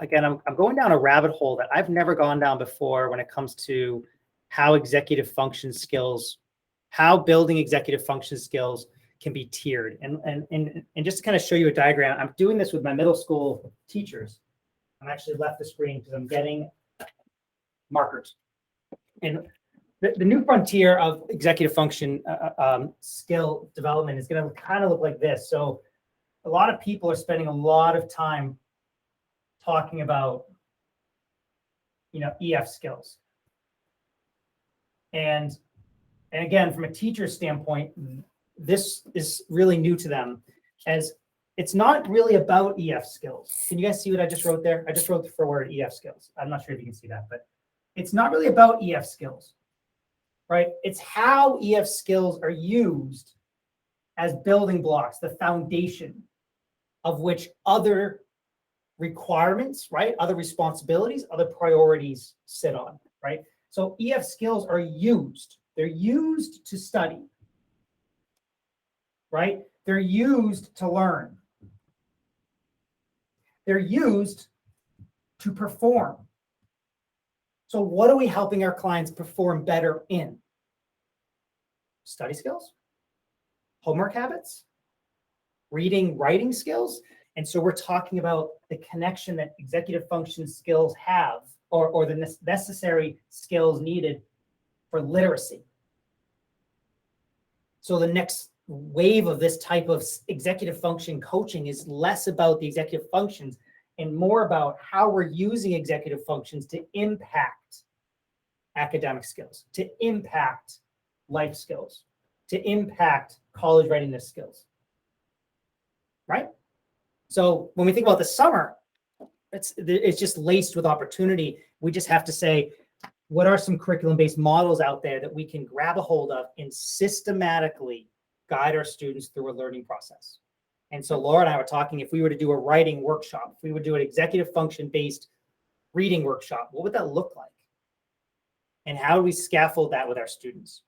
again, I'm going down a rabbit hole that I've never gone down before when it comes to how executive function skills, how building executive function skills can be tiered. And just to kind of show you a diagram, I'm doing this with my middle school teachers. I'm actually left the screen because I'm getting markers. And the new frontier of executive function skill development is going to kind of look like this. So a lot of people are spending a lot of time talking about, EF skills. And again, from a teacher's standpoint, this is really new to them, as it's not really about EF skills. Can you guys see what I just wrote there? I just wrote the word EF skills. I'm not sure if you can see that, but it's not really about EF skills, right? It's how EF skills are used as building blocks, the foundation of which other requirements, right? Other responsibilities, other priorities sit on, right? So EF skills are used. They're used to study, right? They're used to learn. They're used to perform. So what are we helping our clients perform better in? Study skills, homework habits, reading, writing skills. And so we're talking about the connection that executive function skills have, or the necessary skills needed for literacy. So the next wave of this type of executive function coaching is less about the executive functions and more about how we're using executive functions to impact academic skills, to impact life skills, to impact college readiness skills, right? So when we think about the summer, it's just laced with opportunity. We just have to say, what are some curriculum-based models out there that we can grab a hold of and systematically guide our students through a learning process? And so Laura and I were talking, if we were to do a writing workshop, if we would do an executive function-based reading workshop, what would that look like? And how do we scaffold that with our students?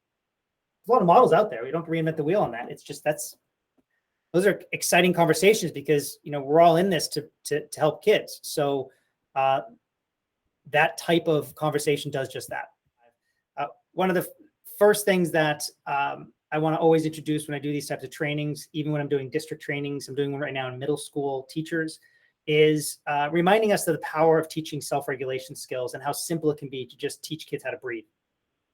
There's a lot of models out there. We don't reinvent the wheel on that. It's just those are exciting conversations because we're all in this to help kids. So that type of conversation does just that. One of the first things that I want to always introduce when I do these types of trainings, even when I'm doing district trainings, I'm doing one right now in middle school teachers, is reminding us of the power of teaching self-regulation skills and how simple it can be to just teach kids how to breathe.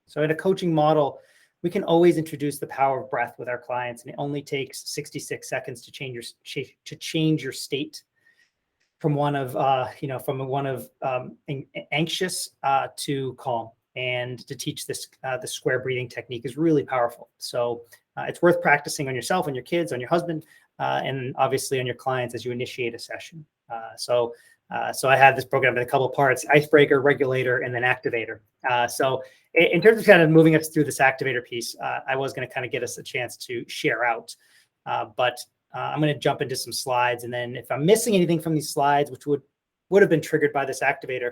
So in a coaching model, we can always introduce the power of breath with our clients, and it only takes 66 seconds to change your state from one of anxious to calm. And to teach this, the square breathing technique is really powerful. So it's worth practicing on yourself, on your kids, on your husband, and obviously on your clients as you initiate a session. So I had this program in a couple of parts: icebreaker, regulator, and then activator. So in terms of kind of moving us through this activator piece, I was going to kind of get us a chance to share out, but I'm going to jump into some slides. And then if I'm missing anything from these slides, which would have been triggered by this activator,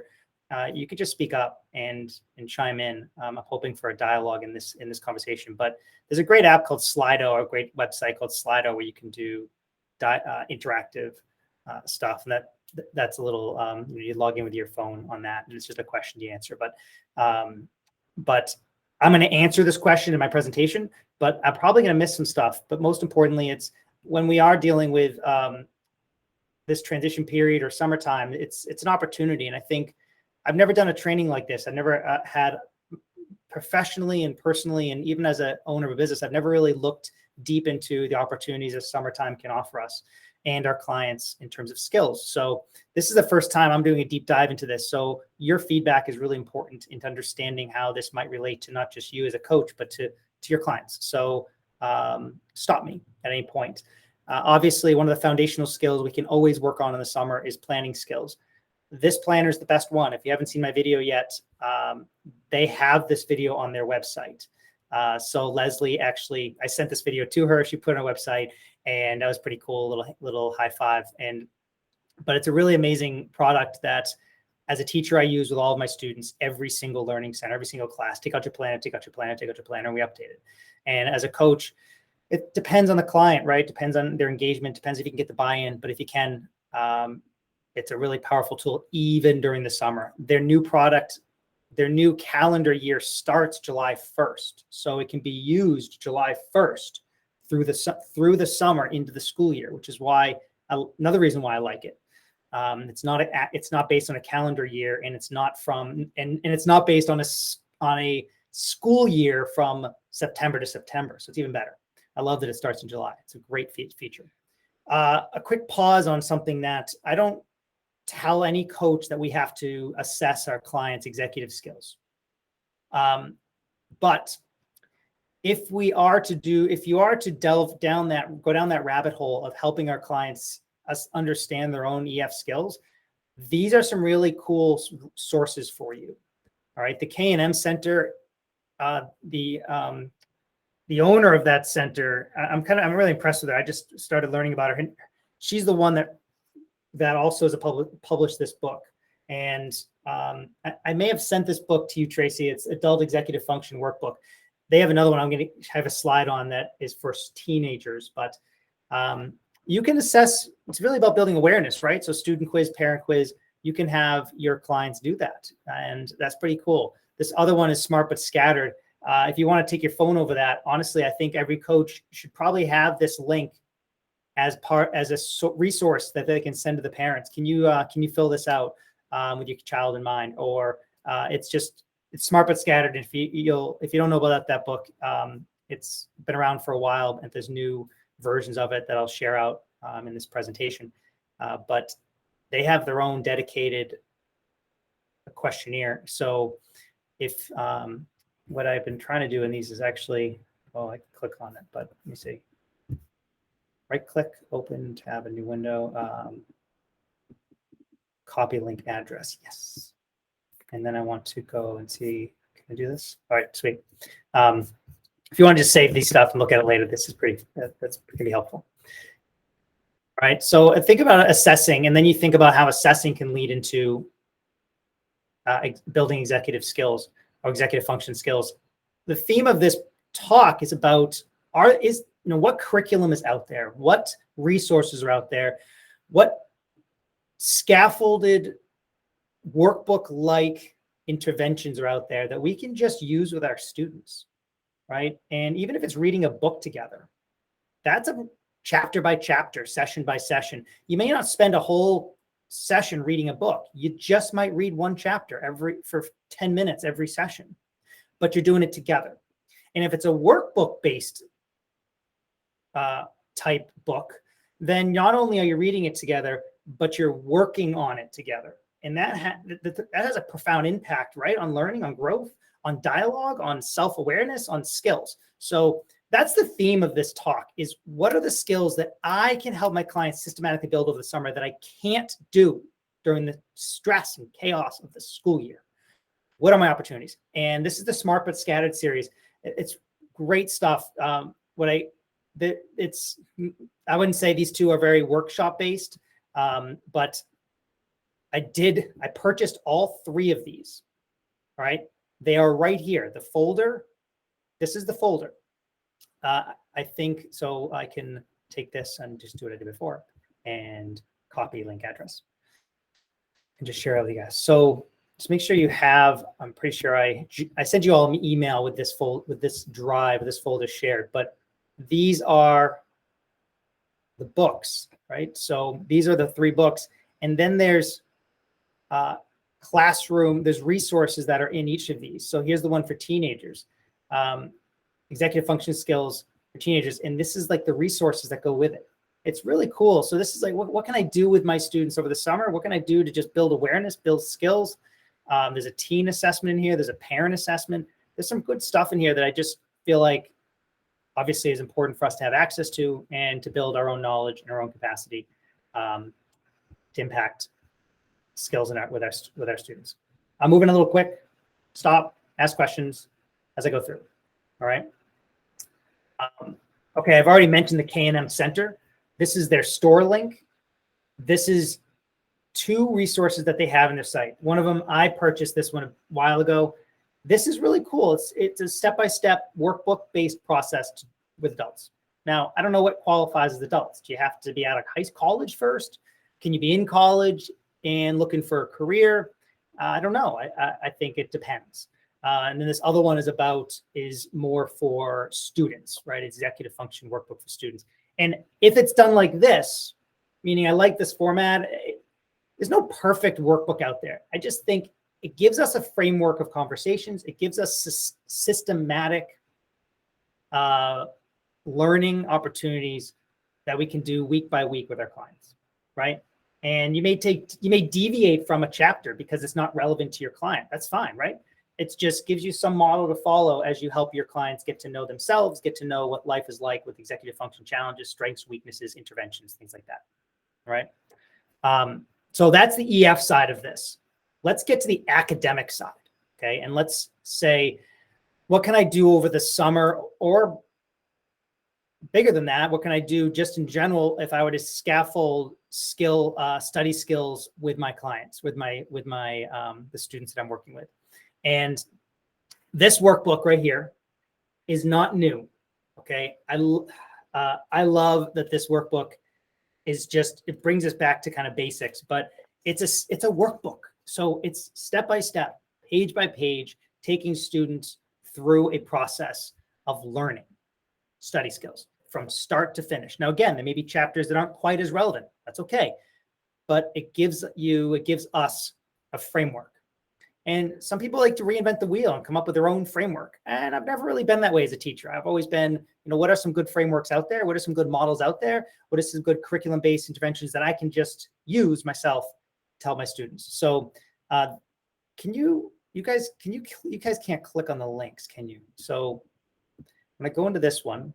you could just speak up and chime in. I'm hoping for a dialogue in this conversation. But there's a great app called Slido, or a great website called Slido, where you can do interactive stuff. And that's a little you log in with your phone on that, and it's just a question you answer. But I'm going to answer this question in my presentation, but I'm probably going to miss some stuff. But most importantly, it's when we are dealing with this transition period or summertime, it's an opportunity. And I think I've never done a training like this. I've never had professionally and personally, and even as an owner of a business, I've never really looked deep into the opportunities that summertime can offer us and our clients in terms of skills. So this is the first time I'm doing a deep dive into this. So your feedback is really important into understanding how this might relate to not just you as a coach, but to your clients. So stop me at any point. Obviously, one of the foundational skills we can always work on in the summer is planning skills. This planner is the best one. If you haven't seen my video yet, they have this video on their website. So Leslie, actually, I sent this video to her. She put it on her website, and that was pretty cool. Little high five. But it's a really amazing product that, as a teacher, I use with all of my students, every single learning center, every single class. Take out your planner, take out your planner, take out your planner, and we update it. And as a coach, it depends on the client, right? Depends on their engagement. Depends if you can get the buy-in. But if you can, It's a really powerful tool, even during the summer. Their new product, their new calendar year starts July 1st. So it can be used July 1st through the summer into the school year, which is why another reason why I like it. It's not based on a calendar year, and it's not it's not based on a school year from September to September. So it's even better. I love that it starts in July. It's a great feature. A quick pause on something that I don't tell any coach, that we have to assess our clients' executive skills. But if you are to go down that rabbit hole of helping our clients understand their own EF skills, these are some really cool sources for you. All right. The K&M Center, the owner of that center, I'm really impressed with her. I just started learning about her. She's the one that also has published this book. And I may have sent this book to you, Tracy. It's Adult Executive Function Workbook. They have another one I'm going to have a slide on that is for teenagers, but you can assess. It's really about building awareness, right? So student quiz, parent quiz, you can have your clients do that. And that's pretty cool. This other one is Smart But Scattered. If you want to take your phone over that, honestly, I think every coach should probably have this link as a resource that they can send to the parents. Can you fill this out with your child in mind? Or it's Smart But Scattered. If you don't know about that book, it's been around for a while, and there's new versions of it that I'll share out in this presentation. But they have their own dedicated questionnaire. So if what I've been trying to do in these is actually, I can click on it, but let me see. Right click, open tab, a new window, copy link address. Yes. And then I want to go and see, can I do this? All right, sweet. If you want to just save these stuff and look at it later, that's pretty helpful. All right, so think about assessing, and then you think about how assessing can lead into building executive skills or executive function skills. The theme of this talk is about what curriculum is out there, what resources are out there, what scaffolded workbook-like interventions are out there that we can just use with our students, right? And even if it's reading a book together, that's a chapter by chapter, session by session. You may not spend a whole session reading a book. You just might read one chapter for 10 minutes every session, but you're doing it together. And if it's a workbook-based type book, then not only are you reading it together, but you're working on it together. And that has a profound impact, right? On learning, on growth, on dialogue, on self-awareness, on skills. So that's the theme of this talk, is what are the skills that I can help my clients systematically build over the summer that I can't do during the stress and chaos of the school year? What are my opportunities? And this is the Smart But Scattered series. It's great stuff. I wouldn't say these two are very workshop based, but I purchased all three of these. All right. They are right here. The folder. This is the folder. I think so. I can take this and just do what I did before and copy link address and just share it with you guys. So just make sure you have, I'm pretty sure I sent you all an email with this drive, this folder shared, but these are the books, right? So these are the three books. And then there's there's resources that are in each of these. So here's the one for teenagers, executive function skills for teenagers. And this is like the resources that go with it. It's really cool. So this is like, what can I do with my students over the summer? What can I do to just build awareness, build skills? There's a teen assessment in here. There's a parent assessment. There's some good stuff in here that I just feel like obviously is important for us to have access to and to build our own knowledge and our own capacity to impact skills with our students. I'm moving a little quick. Stop, ask questions as I go through. All right. Okay, I've already mentioned the K&M Center. This is their store link. This is two resources that they have in their site. One of them, I purchased this one a while ago. This is really cool. It's a step-by-step workbook-based process with adults. Now, I don't know what qualifies as adults. Do you have to be out of college first? Can you be in college? and looking for a career, I don't know. I think it depends. And then this other one is more for students, right? Executive function workbook for students. And if it's done like this, meaning I like this format, there's no perfect workbook out there. I just think it gives us a framework of conversations. It gives us systematic learning opportunities that we can do week by week with our clients, right? And you may deviate from a chapter because it's not relevant to your client. That's fine, right? It just gives you some model to follow as you help your clients get to know themselves, get to know what life is like with executive function challenges, strengths, weaknesses, interventions, things like that, right? So that's the EF side of this. Let's get to the academic side, okay? And let's say, what can I do over the summer, or bigger than that, what can I do just in general if I were to scaffold study skills with my clients, with the students that I'm working with? And this workbook right here is not new, okay? I love that this workbook is it brings us back to kind of basics, but it's a workbook. So it's step by step, page by page, taking students through a process of learning study skills from start to finish. Now, again, there may be chapters that aren't quite as relevant. That's okay. But it gives us a framework. And some people like to reinvent the wheel and come up with their own framework. And I've never really been that way as a teacher. I've always been, what are some good frameworks out there? What are some good models out there? What are some good curriculum-based interventions that I can just use myself to help my students? So you guys can't click on the links, can you? So when I go into this one,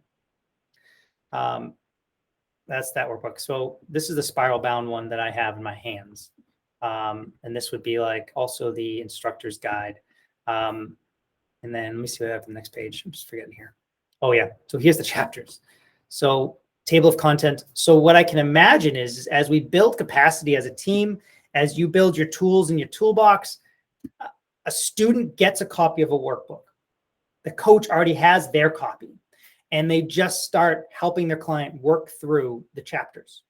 that's that workbook. So this is the spiral bound one that I have in my hands. And this would be like also the instructor's guide. And then let me see what I have on the next page. I'm just forgetting here. Oh yeah. So here's the chapters. So table of content. So what I can imagine is as we build capacity as a team, as you build your tools in your toolbox, a student gets a copy of a workbook. The coach already has their copy, and they just start helping their client work through the chapters.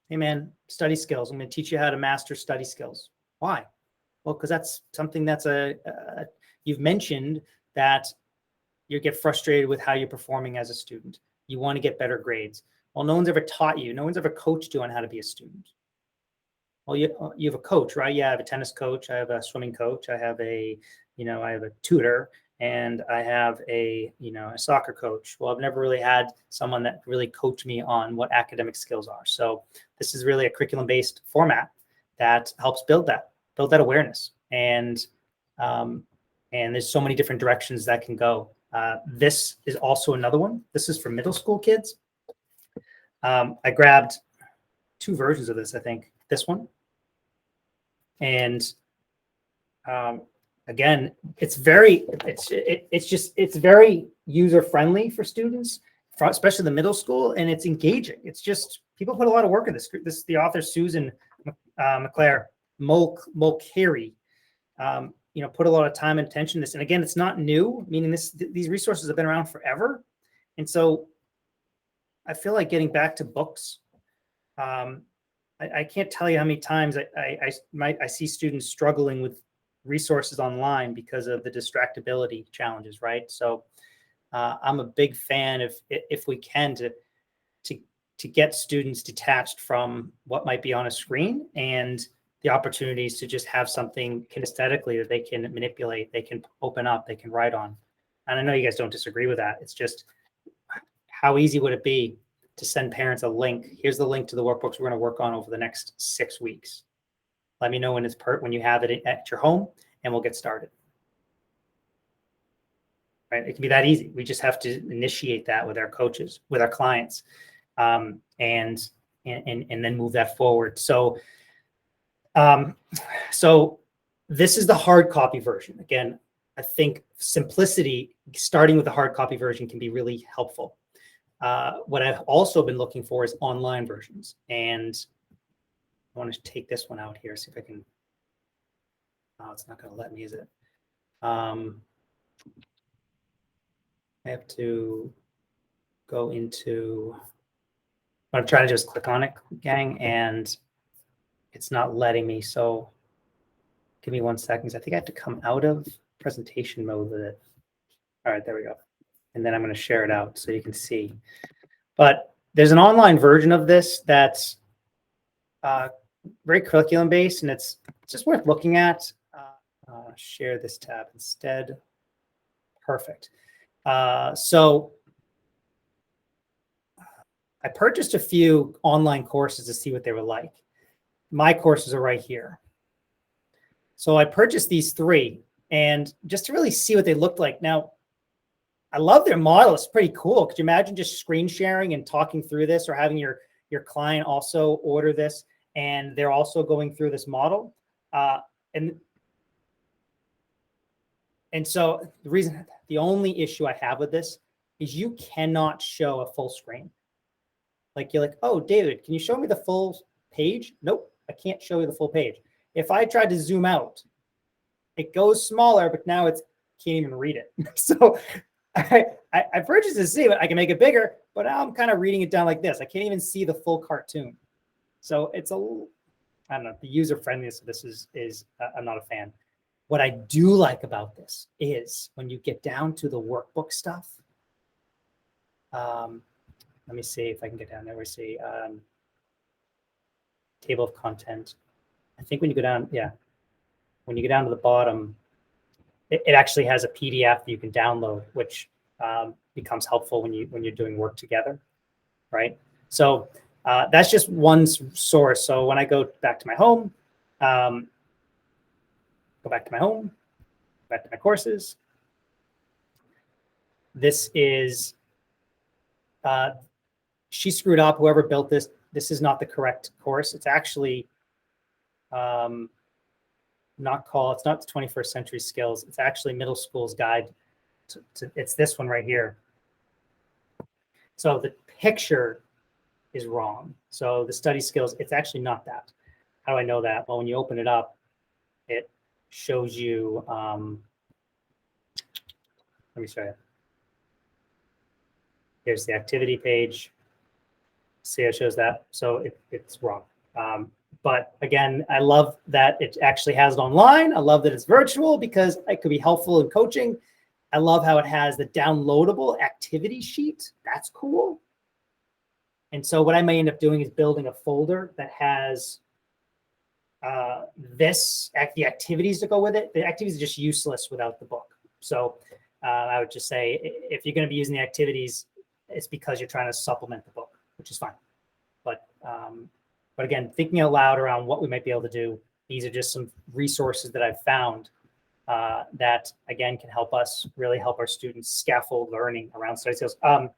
Hey man, study skills. I'm going to teach you how to master study skills. Why? Well, because that's something that's you've mentioned that you get frustrated with how you're performing as a student. You want to get better grades. Well, no one's ever taught you. No one's ever coached you on how to be a student. Well, you have a coach, right? Yeah, I have a tennis coach. I have a swimming coach. I have a tutor, and I have a soccer coach. Well, I've never really had someone that really coached me on what academic skills are. So this is really a curriculum-based format that helps build that awareness. And there's so many different directions that can go. This is also another one. This is for middle school kids. I grabbed two versions of this, I think. This one. And again, it's very user friendly for students, especially the middle school, and it's engaging. It's just people put a lot of work in this. This is the author Susan Mulcahy. Put a lot of time and attention to this. And again, it's not new, meaning these resources have been around forever. And so I feel like getting back to books. I can't tell you how many times I see students struggling with resources online because of the distractibility challenges, right? So I'm a big fan of, if we can, to get students detached from what might be on a screen and the opportunities to just have something kinesthetically that they can manipulate, they can open up, they can write on. And I know you guys don't disagree with that. It's just, how easy would it be to send parents a link? Here's the link to the workbooks we're going to work on over the next 6 weeks. Let me know when you have it at your home, and we'll get started. Right? It can be that easy. We just have to initiate that with our coaches, with our clients, and then move that forward. So this is the hard copy version. Again, I think simplicity, starting with the hard copy version, can be really helpful. What I've also been looking for is online versions. And I want to take this one out here, see if I can. Oh, it's not going to let me, is it? I have to go into, what I'm trying to do is click on it, gang, and it's not letting me. So give me 1 second. I think I have to come out of presentation mode with it. All right, there we go. And then I'm going to share it out so you can see. But there's an online version of this that's very curriculum based, and it's just worth looking at. Share this tab instead. Perfect. So I purchased a few online courses to see what they were like. My courses are right here. So I purchased these 3, and just to really see what they looked like. Now, I love their model. It's pretty cool. Could you imagine just screen sharing and talking through this, or having your client also order this, and they're also going through this model? And so the only issue I have with this is you cannot show a full screen. Like, you're like, oh, David, can you show me the full page? Nope, I can't show you the full page. If I tried to zoom out, it goes smaller, but now it's can't even read it. So I purchased this to see, but I can make it bigger, but now I'm kind of reading it down like this. I can't even see the full cartoon. So it's I don't know, the user friendliness of this is I'm not a fan. What I do like about this is when you get down to the workbook stuff. Let me see if I can get down there. We see table of content. I think when you go down, when you go down to the bottom, it actually has a PDF that you can download, which becomes helpful when you're doing work together, right? So that's just one source. So when I go back to my home, go back to my courses. This is, she screwed up, whoever built this. This is not the correct course. It's actually it's not the 21st Century Skills. It's actually Middle School's Guide it's this one right here. So the picture is wrong. So the study skills, it's actually not that. How do I know that? Well, when you open it up, it shows you, let me show you. Here's the activity page. See, it shows that. So it's wrong. But again, I love that it actually has it online. I love that it's virtual because it could be helpful in coaching. I love how it has the downloadable activity sheet. That's cool. And so what I may end up doing is building a folder that has the activities to go with it. The activities are just useless without the book. So I would just say, if you're going to be using the activities, it's because you're trying to supplement the book, which is fine. But again, thinking out loud around what we might be able to do, these are just some resources that I've found that, again, can really help our students scaffold learning around study skills. Do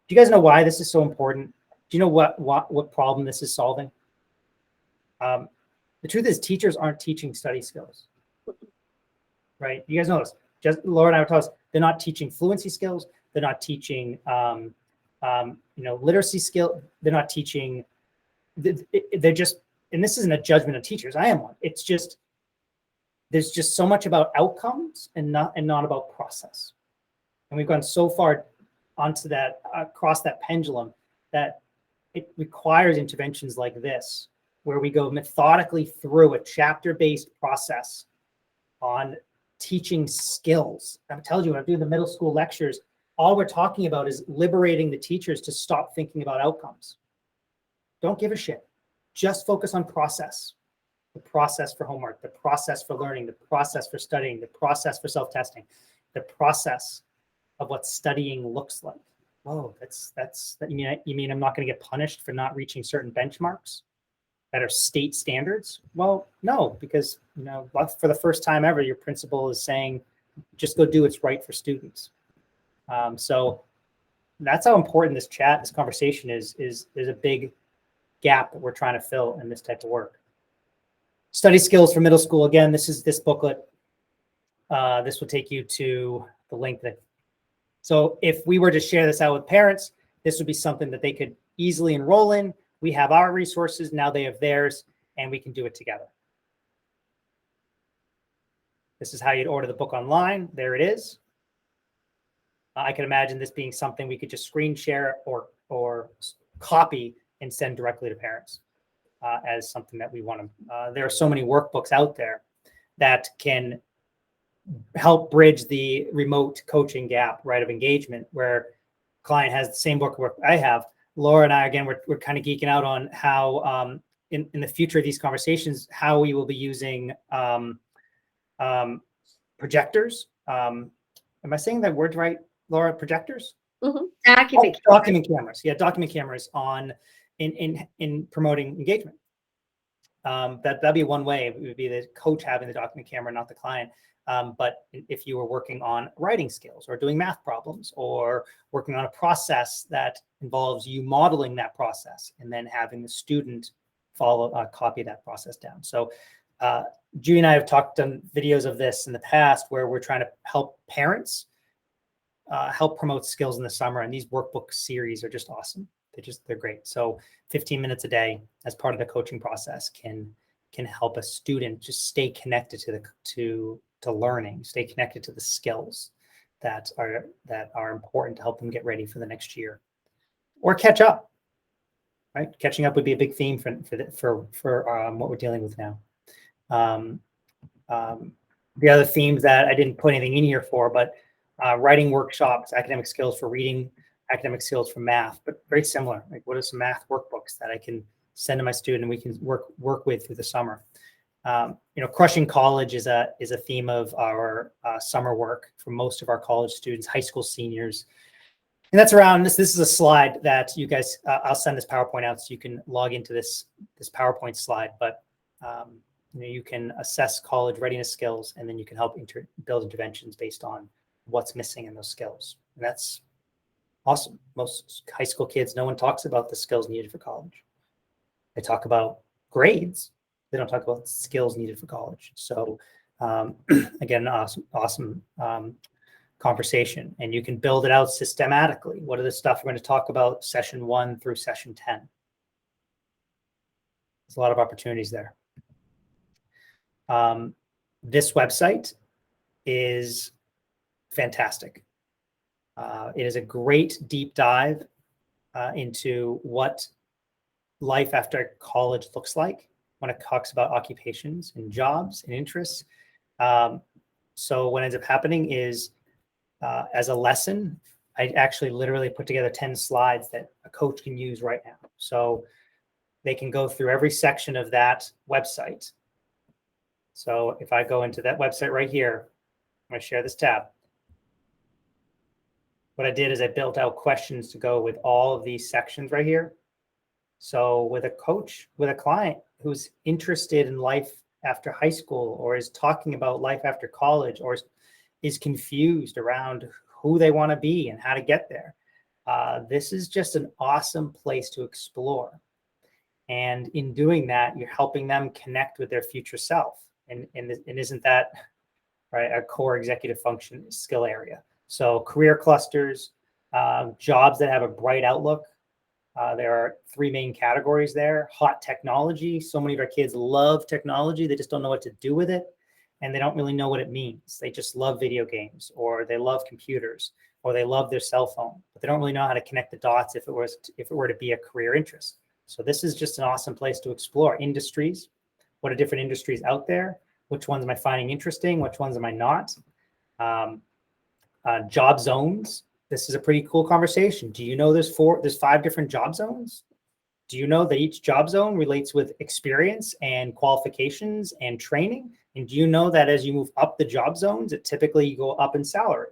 you guys know why this is so important? Do you know what problem this is solving? The truth is, teachers aren't teaching study skills, right? You guys know this. Just Laura and I were talking. They're not teaching fluency skills. They're not teaching, literacy skill. They're not teaching. They're just, and this isn't a judgment of teachers. I am one. It's just, there's just so much about outcomes and not about process. And we've gone so far onto that, across that pendulum, that it requires interventions like this, where we go methodically through a chapter-based process on teaching skills. I'm telling you, when I'm doing the middle school lectures, all we're talking about is liberating the teachers to stop thinking about outcomes. Don't give a shit. Just focus on process. The process for homework, the process for learning, the process for studying, the process for self-testing, the process of what studying looks like. Whoa, you mean I'm not going to get punished for not reaching certain benchmarks that are state standards? Well, no, because for the first time ever, your principal is saying, just go do what's right for students. So that's how important this conversation is. There's a big gap that we're trying to fill in this type of work. Study skills for middle school. Again, this is this booklet. This will take you to the link so if we were to share this out with parents, this would be something that they could easily enroll in. We have our resources, now they have theirs, and we can do it together. This is how you'd order the book online. There it is. I can imagine this being something we could just screen share or copy and send directly to parents. as something that we want to. There are so many workbooks out there that can help bridge the remote coaching gap, right, of engagement, where client has the same book I have. Laura and I, again, we're kind of geeking out on how in the future of these conversations, how we will be using projectors. Am I saying that word right, Laura? Projectors? Mm-hmm. Document cameras. Yeah, document cameras in promoting engagement. That'd be one way. It would be the coach having the document camera, not the client. But if you were working on writing skills or doing math problems or working on a process that involves you modeling that process and then having the student copy that process down. So Judy and I have done videos of this in the past where we're trying to help parents help promote skills in the summer. And these workbook series are just awesome. They're great. So 15 minutes a day as part of the coaching process can help a student just stay connected to learning, stay connected to the skills that are important to help them get ready for the next year or catch up. Right, catching up would be a big theme for what we're dealing with now. The other themes that I didn't put anything in here for, but writing workshops, academic skills for reading, academic skills for math, but very similar. Like, what are some math workbooks that I can send to my student and we can work with through the summer? Crushing college is a theme of our summer work for most of our college students, high school seniors. And that's around this. This is a slide that you guys, I'll send this PowerPoint out so you can log into this PowerPoint slide. But you can assess college readiness skills, and then you can help build interventions based on what's missing in those skills. And that's awesome. Most high school kids, no one talks about the skills needed for college. They talk about grades. They don't talk about skills needed for college. So again, awesome conversation, and you can build it out systematically. What are the stuff we're going to talk about session 1 through session 10? There's a lot of opportunities there. This website is fantastic. It is a great deep dive into what life after college looks like when it talks about occupations and jobs and interests. So what ends up happening is as a lesson, I actually literally put together 10 slides that a coach can use right now. So they can go through every section of that website. So if I go into that website right here, I'm going to share this tab. What I did is I built out questions to go with all of these sections right here. So with a coach, with a client who's interested in life after high school, or is talking about life after college, or is confused around who they want to be and how to get there, this is just an awesome place to explore. And in doing that, you're helping them connect with their future self. And isn't that right, a core executive function skill area? So career clusters, jobs that have a bright outlook. There are 3 main categories there. Hot technology. So many of our kids love technology. They just don't know what to do with it. And they don't really know what it means. They just love video games, or they love computers, or they love their cell phone, but they don't really know how to connect the dots if it were to be a career interest. So this is just an awesome place to explore industries. What are different industries out there? Which ones am I finding interesting? Which ones am I not? Job zones. This is a pretty cool conversation. Do you know there's 5 different job zones? Do you know that each job zone relates with experience and qualifications and training? And do you know that as you move up the job zones, it typically go up in salary?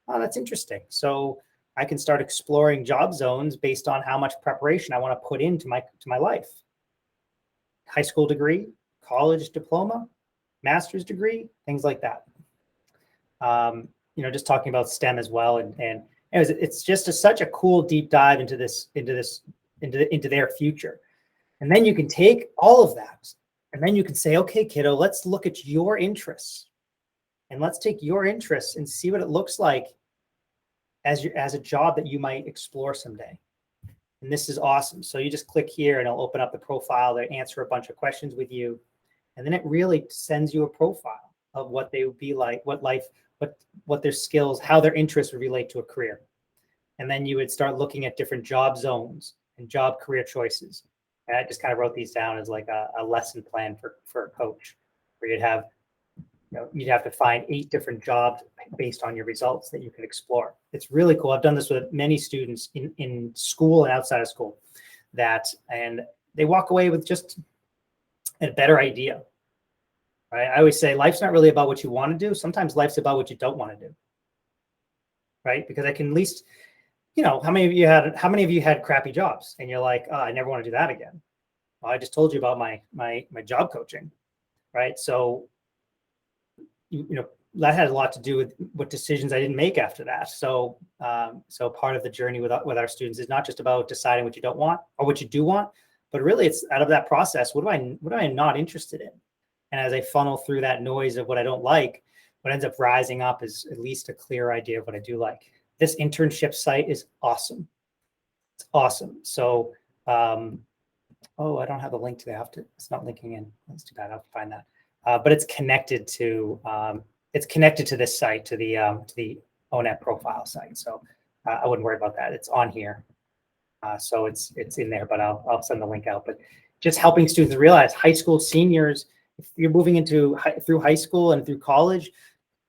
Oh, that's interesting. So I can start exploring job zones based on how much preparation I want to put into my life. High school degree, college diploma, master's degree, things like that. Just talking about STEM as well, and it's just such a cool deep dive into their future. And then you can take all of that, and then you can say, okay, kiddo, let's look at your interests, and let's take your interests and see what it looks like as a job that you might explore someday. And this is awesome. So you just click here, and it'll open up the profile. They answer a bunch of questions with you, and then it really sends you a profile of what they would be like, what their skills, how their interests would relate to a career. And then you would start looking at different job zones and job career choices. And I just kind of wrote these down as like a lesson plan for a coach, where you'd have, you'd have to find 8 different jobs based on your results that you can explore. It's really cool. I've done this with many students in school and outside of school, and they walk away with just a better idea, right? I always say life's not really about what you want to do. Sometimes life's about what you don't want to do, right? Because I can at least, how many of you had crappy jobs and you're like, oh, I never want to do that again. Well, I just told you about my job coaching, right? So, that had a lot to do with what decisions I didn't make after that. So, so part of the journey with our students is not just about deciding what you don't want or what you do want, but really it's out of that process. What am I not interested in? And as I funnel through that noise of what I don't like, what ends up rising up is at least a clear idea of what I do like. This internship site is awesome. It's awesome. So, oh, I don't have the link to that. It's not linking in. That's too bad. I'll have to find that. But it's connected to this site, to the ONET profile site. So I wouldn't worry about that. It's on here. So it's in there, but I'll send the link out. But just helping students realize, high school seniors, if you're moving through high school and through college,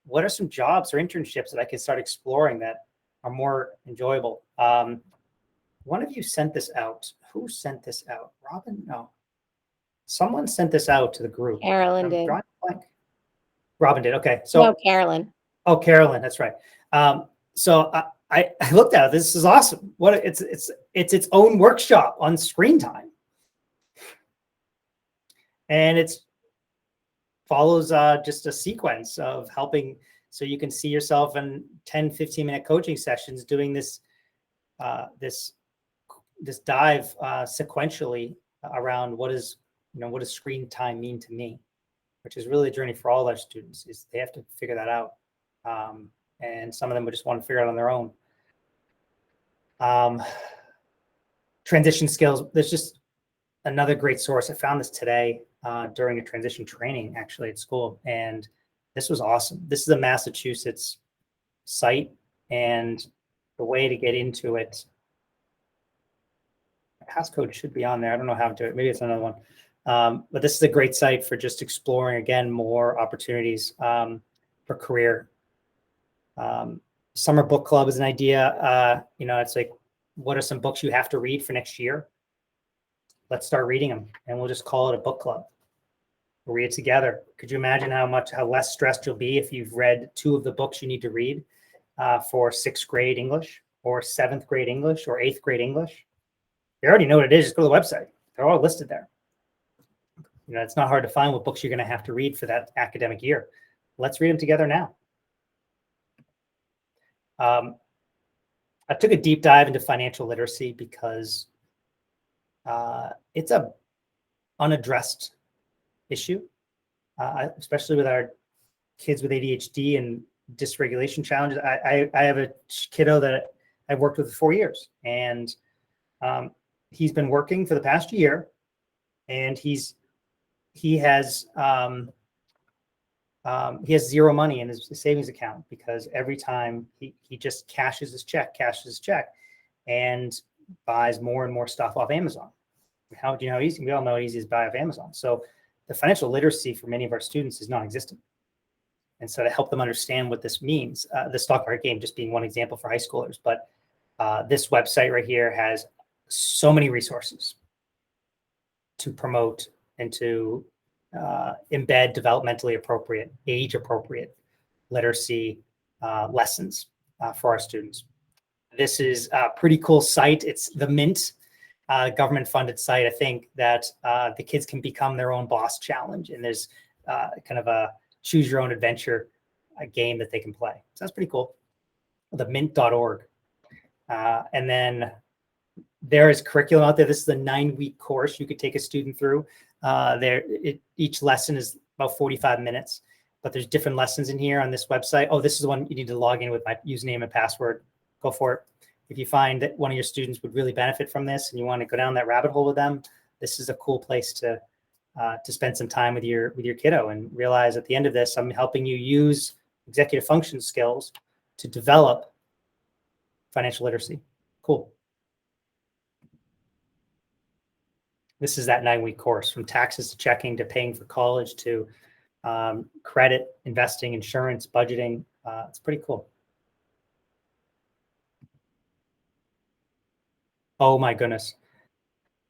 what are some jobs or internships that I can start exploring that are more enjoyable? One of you sent this out. Who sent this out? Robin? No. Someone sent this out to the group. Carolyn did. Robin did. Okay. So no, Carolyn. Oh, Carolyn. That's right. So I looked at it. This is awesome. It's its own workshop on screen time. And it follows just a sequence of helping, so you can see yourself in 10, 15-minute coaching sessions doing this dive sequentially around what does screen time mean to me, which is really a journey for all our students. Is they have to figure that out, and some of them would just want to figure it out on their own. Transition skills. There's just another great source. I found this today during a transition training actually at school, and this was awesome. This is a Massachusetts site, and the way to get into it, passcode should be on there. I don't know how to do it. Maybe it's another one. But this is a great site for just exploring, again, more opportunities for career. Summer book club is an idea. It's like, what are some books you have to read for next year? Let's start reading them, and we'll just call it a book club. We'll read it together. Could you imagine how less stressed you'll be if you've read 2 of the books you need to read for 6th grade English or 7th grade English or 8th grade English? You already know what it is. Just go to the website. They're all listed there. It's not hard to find what books you're going to have to read for that academic year. Let's read them together now. I took a deep dive into financial literacy because it's a unaddressed issue, especially with our kids with ADHD and dysregulation challenges. I have a kiddo that I've worked with for 4 years, and he's been working for the past year, and he has zero money in his savings account because every time he just cashes his check, and buys more and more stuff off Amazon. How do you know how easy? We all know how easy it is to buy off Amazon. So the financial literacy for many of our students is non-existent. And so to help them understand what this means, the stock market game just being one example for high schoolers, but this website right here has so many resources to promote and to embed developmentally appropriate, age appropriate literacy lessons for our students. This is a pretty cool site. It's the Mint, government funded site. I think that the kids can become their own boss challenge, and there's kind of a choose your own adventure game that they can play. So that's pretty cool. The mint.org. And then there is curriculum out there. This is a 9-week course you could take a student through. Each lesson is about 45 minutes, but there's different lessons in here on this website. Oh, this is the one you need to log in with my username and password. Go for it. If you find that one of your students would really benefit from this and you want to go down that rabbit hole with them, this is a cool place to spend some time with your kiddo and realize at the end of this, I'm helping you use executive function skills to develop financial literacy. Cool. This is that 9-week course, from taxes to checking to paying for college to credit, investing, insurance, budgeting. It's pretty cool. Oh my goodness.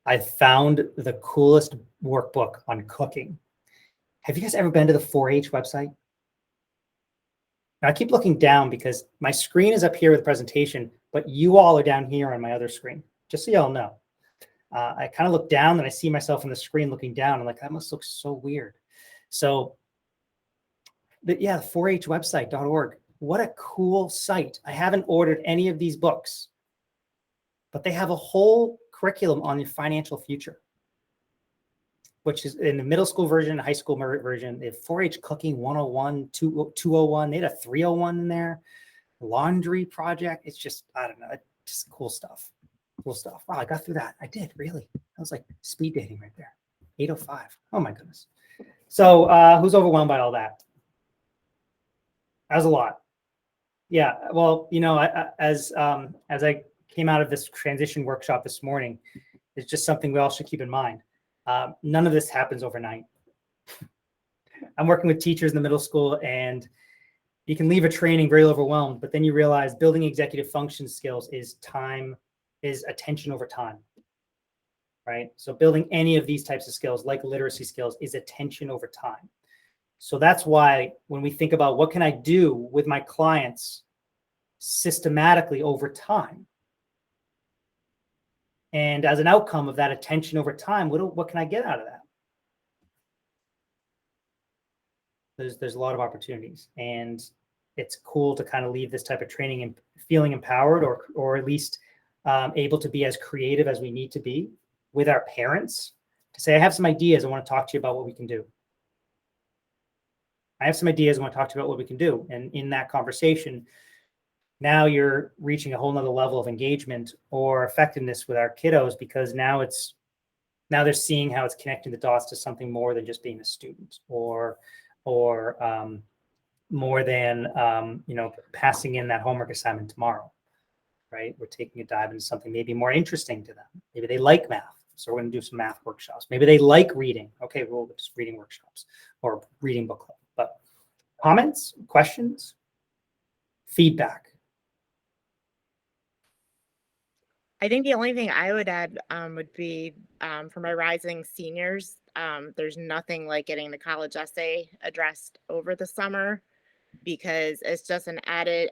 I found the coolest workbook on cooking. Have you guys ever been to the 4-H website? Now, I keep looking down because my screen is up here with the presentation, but you all are down here on my other screen, just so y'all know. I kind of look down and I see myself on the screen looking down. I'm like, that must look so weird. So, but yeah, the 4-H website.org. What a cool site. I haven't ordered any of these books, but they have a whole curriculum on your financial future, which is in the middle school version, high school version. They have 4-H cooking 101, 201. They had a 301 in there. Laundry project. It's just, I don't know, just cool stuff. Cool stuff. Wow, I got through that. I did, really. That was like speed dating right there. 8:05. Oh my goodness. So who's overwhelmed by all that? That was a lot. Yeah. Well, you know, as I came out of this transition workshop this morning, it's just something we all should keep in mind. None of this happens overnight. I'm working with teachers in the middle school, and you can leave a training very overwhelmed, but then you realize building executive function skills is attention over time, right? So building any of these types of skills, like literacy skills, is attention over time. So that's why when we think about what can I do with my clients systematically over time, and as an outcome of that attention over time, what can I get out of that? There's a lot of opportunities, and it's cool to kind of leave this type of training and feeling empowered, or at least able to be as creative as we need to be with our parents, to say, I have some ideas. I want to talk to you about what we can do. I have some ideas. I want to talk to you about what we can do. And in that conversation, now you're reaching a whole nother level of engagement or effectiveness with our kiddos, because now they're seeing how it's connecting the dots to something more than just being a student, or more than passing in that homework assignment tomorrow, right? We're taking a dive into something maybe more interesting to them. Maybe they like math, so we're going to do some math workshops. Maybe they like reading. Okay, we'll just reading workshops or reading book club. But comments, questions, feedback. I think the only thing I would add would be for my rising seniors, there's nothing like getting the college essay addressed over the summer, because it's just an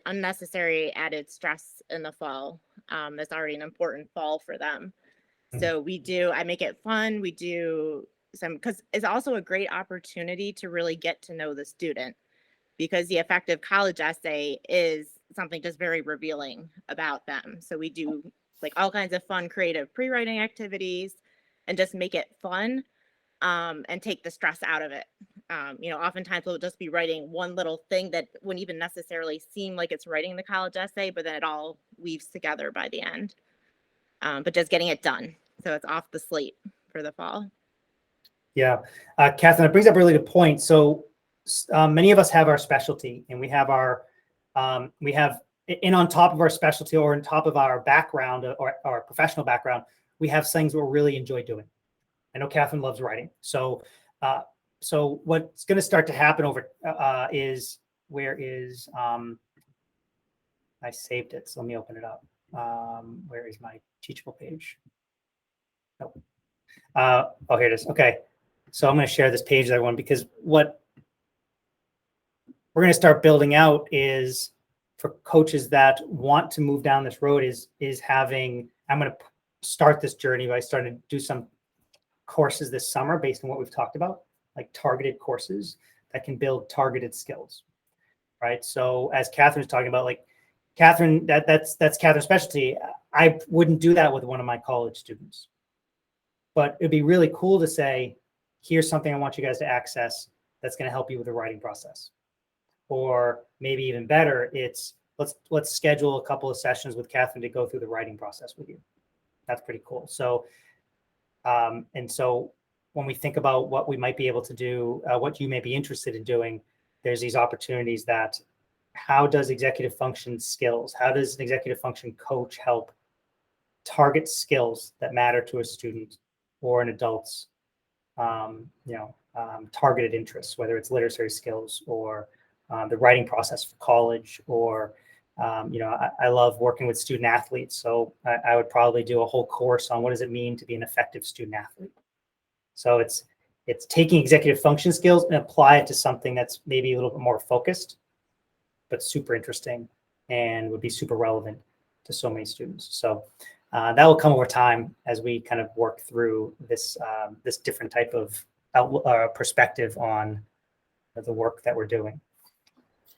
unnecessary added stress in the fall. That's already an important fall for them. So I make it fun. We do because it's also a great opportunity to really get to know the student, because the effective college essay is something just very revealing about them. So we do like all kinds of fun, creative pre-writing activities, and just make it fun, and take the stress out of it. Oftentimes we'll just be writing one little thing that wouldn't even necessarily seem like it's writing the college essay, but then it all weaves together by the end. But just getting it done, so it's off the slate for the fall. Yeah, Catherine, it brings up a really good point. So many of us have our specialty, and we have on top of our specialty, or on top of our background, or our professional background, we have things we really enjoy doing. I know Catherine loves writing. So what's going to start to happen is I saved it. So let me open it up. Where is my Teachable page? Oh, here it is. Okay. So I'm going to share this page with everyone, because what we're going to start building out is, for coaches that want to move down this road, I'm going to start this journey by starting to do some courses this summer based on what we've talked about, like targeted courses that can build targeted skills, right? So as Catherine was talking about, like Catherine, that's Catherine's specialty. I wouldn't do that with one of my college students, but it'd be really cool to say, here's something I want you guys to access that's going to help you with the writing process. Or maybe even better, it's let's schedule a couple of sessions with Catherine to go through the writing process with you. That's pretty cool. So, and so when we think about what we might be able to do, what you may be interested in doing, there's these opportunities that, how does executive function skills, how does an executive function coach help target skills that matter to a student or an adult's, targeted interests, whether it's literary skills or the writing process for college, or I love working with student athletes. So I would probably do a whole course on what does it mean to be an effective student athlete. So it's taking executive function skills and apply it to something that's maybe a little bit more focused, but super interesting and would be super relevant to so many students. So that will come over time as we kind of work through this this different type of perspective on the work that we're doing.